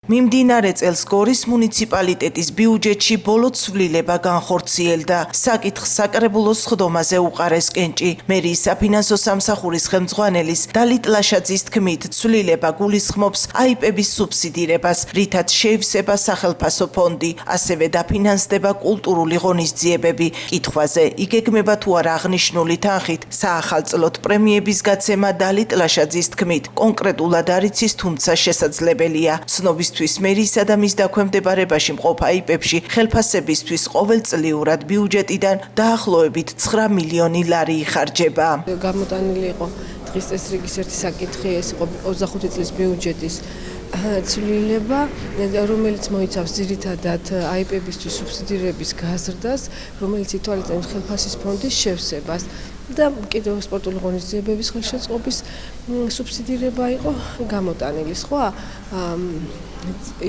მიმდინარე წელს გორის მუნიციპალიტეტის ბიუჯეტში ბოლო ცვლილება განხორციელდა. საკითხს საკრებულოს სხდომაზე უყარეს კენჭი. მერიის საფინანსო სამსახურის ხელმძღვანელის დალით ლაშაძის თქმით, ცვლილება გულისხმობს აიპების სუბსიდირებას, რითაც შეივსება სახელმწიფო ფონდი, ასევე დაფინანსდება კულტურული ღონისძიებები. კითხვაზე იგეგმება თუ არა აღნიშნული თანხით საახალწლოდ პრემიების გაცემა დალით ლაშაძის თქმით, კონკრეტულად არ იცის, თუმცა შესაძლებელია. ცნობისთვის მერიისა და მის დაქვემდებარებაში მყოფ აიპებში ხელფასებისთვის ყოველწლიურად ბიუჯეტიდან დაახლოებით 9 მილიონი ლარი იხარჯება. გამოტანილი იყო დღის წესრიგის ერთი საკითხი, ეს იყო 25 წლის ბიუჯეტის ცვლილება, რომელიც მოიცავს ძირითადად აიპებისთვის სუბსიდირების გაზრდას, რომელიც ითვალისწინებს ხელფასის ფონდის შევსებას და კიდევ სპორტული ღონისძიებების ხელშეწყობის სუბსიდირება იყო გამოტანილი. სხვა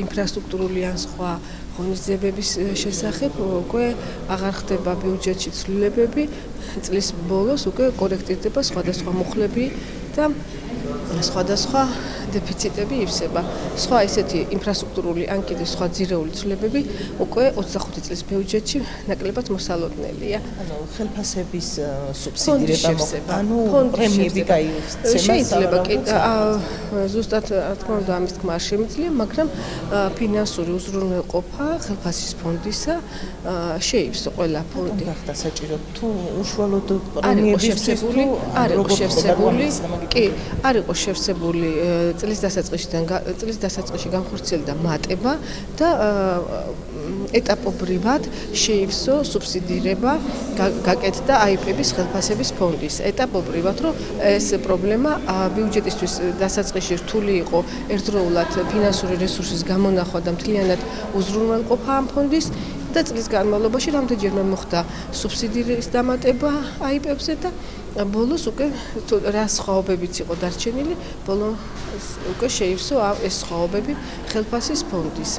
ინფრასტრუქტურული ან სხვა ღონისძიებების შესახებ უკვე აღარ ხდება ბიუჯეტში ცვლილებები, წლის ბოლოს უკვე კორექტირდება სხვადასხვა მუხლები და სხვადასხვა დეფიციტები ივსება. სხვა ესეთი ინფრასტრუქტურული ან კიდევ სხვა ძირეული ცვლილებები უკვე 25 წლის ბიუჯეტში ნაკლებად მოსალოდნელია. ხელფასების სუბსიდირება მოხდება, პრემიები გაიუხსება. შეიძლება ზუსტად რა თქმა უნდა ამის თქმა არ შემიძლია, მაგრამ ფინანსური უზრუნველყოფა ხელფასის ფონდისა შეივსო ყველა ფონდი. გახდა საჭირო თუ უშუალოდ პრემიებისთვის არ იყო შევსებული, კი, არ იყო შევსებული წლის დასაწყისში განხორციელდა მატება და ეტაპობრივად შეივსო სუბსიდირება გაკეთდა აიპების ხელფასების ფონდის. ეტაპობრივად, რომ ეს პრობლემა ბიუჯეტისთვის დასაწყისში რთული იყო ერთდროულად ფინანსური რესურსის გამონახვა და მთლიანად უზრუნველყოფა ამ ფონდის და წლის განმავლობაში რამდენჯერმე მოხდა სუბსიდირების დამატება აიპებზე და ბოლოს უკვე რა სხვაობებიც იყო დარჩენილი, ბოლოს უკვე შეივსო ეს სხვაობები ხელფასის ფონდის.